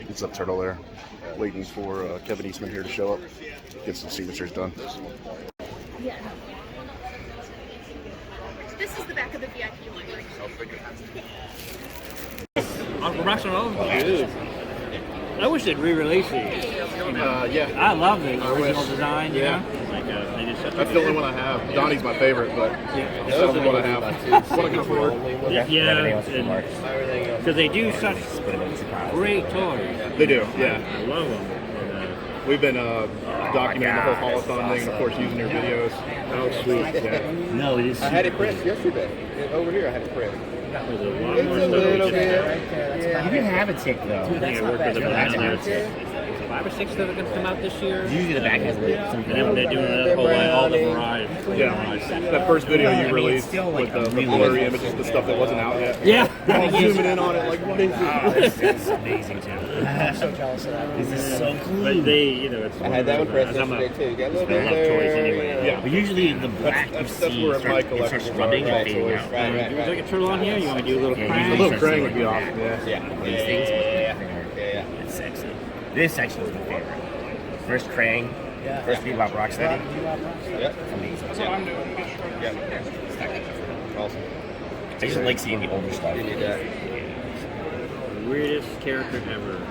What's up, Turtle there? Waiting for Kevin Eastman here to show up, get some signatures done. Yeah. This is the back of the VIP library. Uncle Rock and Roll? Dude. I wish they'd re-release these. Yeah. I love the original design. Yeah. Like, they did such That's the only one I have. Donnie's my favorite, but that's the only one I have. What I can afford. Yeah. Because they do such great toys. They do, yeah. I love them. We've been documenting the whole Holothon thing and, of course, using their videos. Oh, sweet. Yeah. No, it is. I had it pressed yesterday. Over here, I had it pressed. There's a lot It's more a stuff. little bit. You can have a tick though. I think I work with them around there. 5 or 6 that are going to come out this year. Usually the back has some. And then they're doing that whole line, all the varieties. Yeah. That first video you released with the blurry images, the stuff that wasn't out yet. Yeah. I'm zooming in on it like, what is it? It's amazing too. I'm so jealous of that. This is so cool. But they, you know, it's I had that one pressed yesterday too. You got a little bit I love toys anyway. Yeah. But usually the black you That's see where my starts collection's rubbing are, and fading toys. out. Would you like a turtle on here? You want to do a little Yeah, crank? A little crank would be awesome, yeah. These things with my It's sexy. This section is my favorite. First Krang, first Bebop Rocksteady. Yep. Amazing. That's what I'm doing. Yep. Awesome. I just like seeing the older stuff. You need that. Weirdest character ever.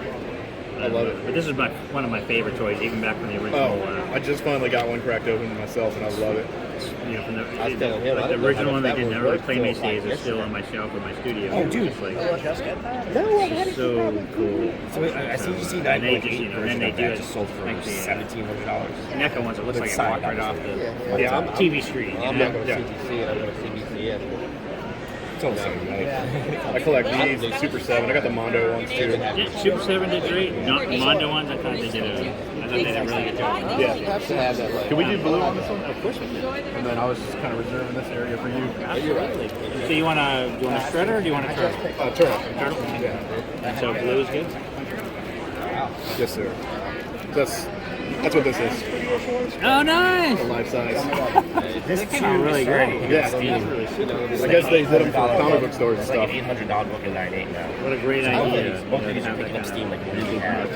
I love it. But this is one of my favorite toys, even back from the original. I just finally got one cracked open myself, and I love it. You know, from the, I was telling him, I like the didn't know original how one they that did would in early work Playmate till, days like, is still on my shelf in my studio. Oh, dude. It's like, No, I had so cool. So I see you see And that they just, you know, then they do it. just sold for like the, $1,700. NECA ones, it looks like it Side, walked right off the Yeah, I'm- TV screen. I'm you not know? going to CTC and I'm going to CBCS. It's all same, right? I collect these, the Super 7. I got the Mondo ones, too. Yeah, Super 7 did great. Not the Mondo ones, I thought they did a really good job. Yeah. Have to have that. Like, Can we do blue on this one? Of course we did. And then I was just kind of reserving this area for you. Absolutely. So you want a shredder or do you want a turtle? Turtle. And so blue is good? Yes, sir. That's what this is. Oh, nice! The life size. This came out really great. Yeah. I guess they did them for comic book stores and It's like stuff. an $800 book in 9.8 now. What a great idea. Both of these are picking up steam like really hard.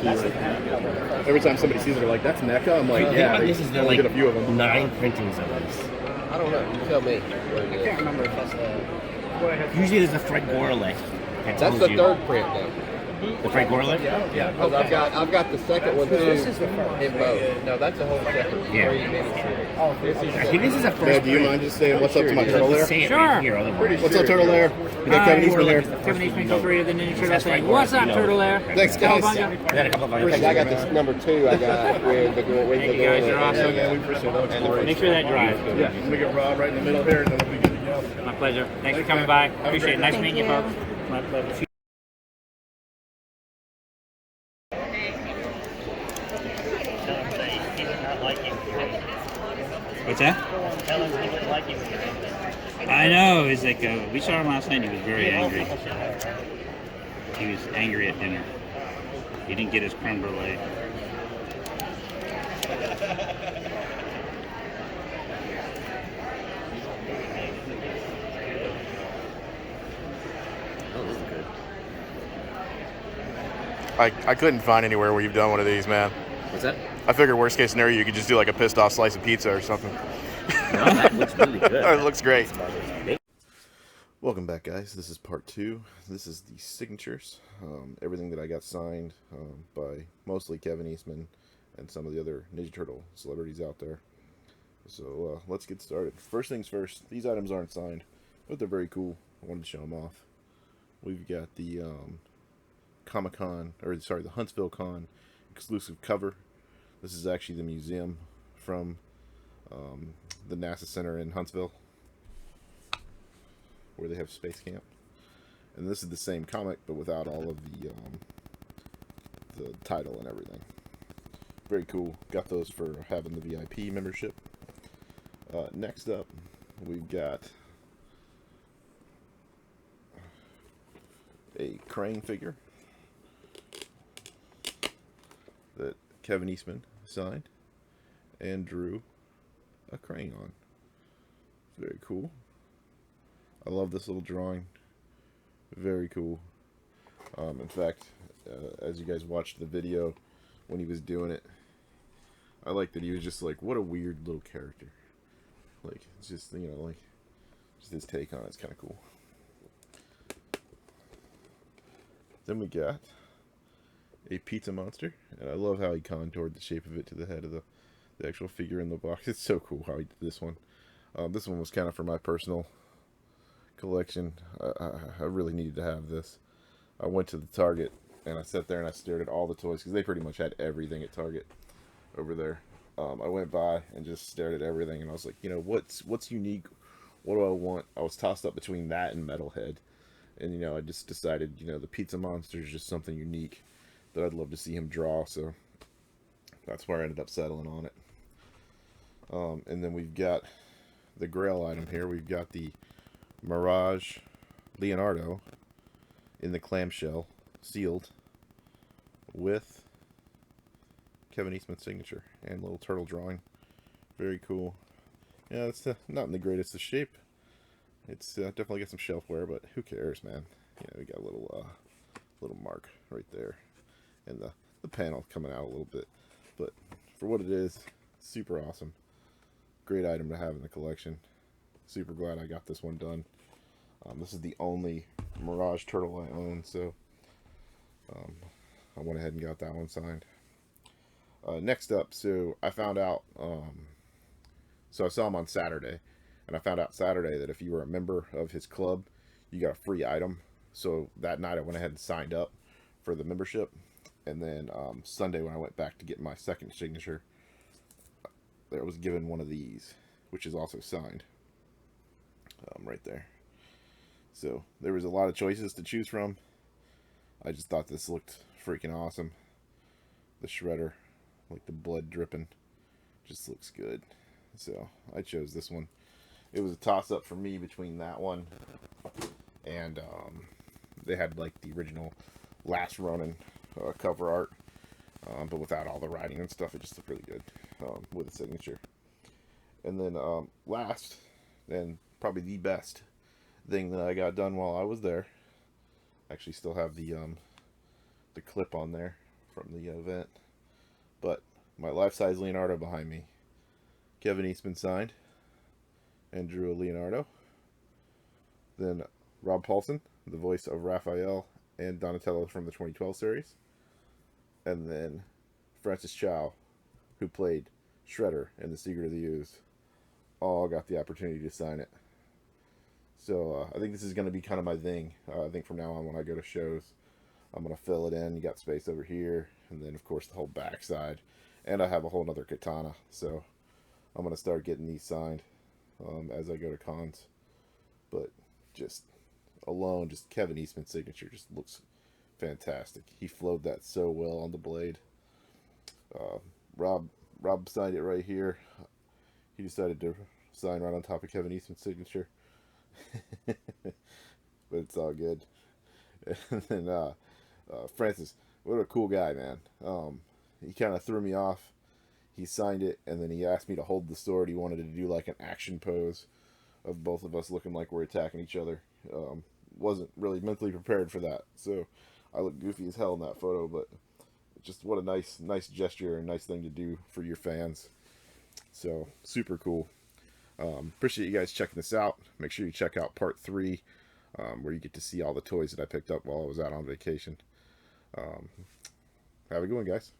Every time somebody sees it, they're like, that's NECA? I'm like, yeah. This is They there only like did a few of them. 9 printings of this. I don't know. You tell me. Usually there's a Fred Gorelick. That's the third print now. The Fred Gorelick? Yeah. Because I've got the second one too. This is the first. In both. No, that's a whole separate. Yeah. This is I think this is a Yeah, first. do you mind just saying what's up to my turtle there? Say it Sure. right here, otherwise. What's up, Turtle there? We got Kevin Eastman there. Kevin Eastman co-created the Ninja Turtle That's thing. right, What's up, you know. Turtle there? Thanks, guys. We had a couple of other I got this number 2. I got with the girl. Thank you guys, you're awesome. Yeah, we appreciate that. That's great. Make sure that drives. Yeah, let me get Rob right in the middle here, and then we'll be good to go. My pleasure. Thanks for coming by. Appreciate it. Nice meeting you, folks. My pleasure. What's that? I know. It's like we saw him last night. He was very angry. He was angry at dinner. He didn't get his creme brulee. I couldn't find anywhere where you've done one of these, man. What's that? I figured worst case scenario, you could just do like a pissed off slice of pizza or something. No, that looks really good. It looks great. Welcome back, guys. This is part 2. This is the signatures. Everything that I got signed by mostly Kevin Eastman and some of the other Ninja Turtle celebrities out there. So let's get started. First things first, these items aren't signed, but they're very cool. I wanted to show them off. We've got the Comic-Con, or sorry, the Huntsville Con exclusive cover. This is actually the museum from the NASA Center in Huntsville, where they have Space Camp. And this is the same comic, but without all of the title and everything. Very cool. Got those for having the VIP membership. Next up, we've got a Krang figure that Kevin Eastman signed and drew a crayon. Very cool. I love this little drawing. Very cool. In fact, as you guys watched the video when he was doing it, I like that he was just like, what a weird little character. Like, it's just, you know, like, just his take on it's kind of cool. Then we got a pizza monster, and I love how he contoured the shape of it to the head of the actual figure in the box. It's so cool how he did this one. This one was kind of for my personal collection. I really needed to have this. I went to the Target and I sat there and I stared at all the toys because they pretty much had everything at Target over there. I went by and just stared at everything, and I was like, you know, what's unique? What do I want? I was tossed up between that and Metalhead, and you know, I just decided, you know, the Pizza Monster is just something unique that I'd love to see him draw. So that's where I ended up settling on it. And then we've got the Grail item here. We've got the Mirage Leonardo in the clamshell, sealed, with Kevin Eastman's signature and little turtle drawing. Very cool. Yeah, it's not in the greatest of shape. It's definitely got some shelfware, but who cares, man? You know, we got a little mark right there, and the panel coming out a little bit. But for what it is, super awesome. Great item to have in the collection. Super glad I got this one done. This is the only Mirage turtle I own, so I went ahead and got that one signed. Next up, so I found out, so I saw him on Saturday, and I found out Saturday that if you were a member of his club, you got a free item. So that night I went ahead and signed up for the membership, and then Sunday when I went back to get my second signature, there was given one of these, which is also signed, right there. So there was a lot of choices to choose from. I just thought this looked freaking awesome. The shredder, like the blood dripping, just looks good. So I chose this one. It was a toss-up for me between that one and they had like the original Last Ronin cover art, but without all the writing and stuff. It just looked really good with a signature. And then last, and probably the best thing that I got done while I was there, actually still have the clip on there from the event, but my life-size Leonardo behind me. Kevin Eastman signed and drew a Leonardo. Then Rob Paulson, the voice of Raphael and Donatello from the 2012 series. And then Francis Chow, who played Shredder in The Secret of the Ooze, all got the opportunity to sign it. So I think this is going to be kind of my thing. I think from now on when I go to shows, I'm going to fill it in. You got space over here, and then of course the whole backside. And I have a whole nother katana, so I'm going to start getting these signed as I go to cons. But just alone, just Kevin Eastman's signature just looks fantastic. He flowed that so well on the blade. Rob signed it right here. He decided to sign right on top of Kevin Eastman's signature. But it's all good. And then Francis, what a cool guy, man. He kind of threw me off. He signed it, and then he asked me to hold the sword. He wanted to do like an action pose of both of us looking like we're attacking each other. Wasn't really mentally prepared for that, so I look goofy as hell in that photo, but just what a nice gesture and nice thing to do for your fans. So super cool. Appreciate you guys checking this out. Make sure you check out part 3, where you get to see all the toys that I picked up while I was out on vacation. Have a good one, guys.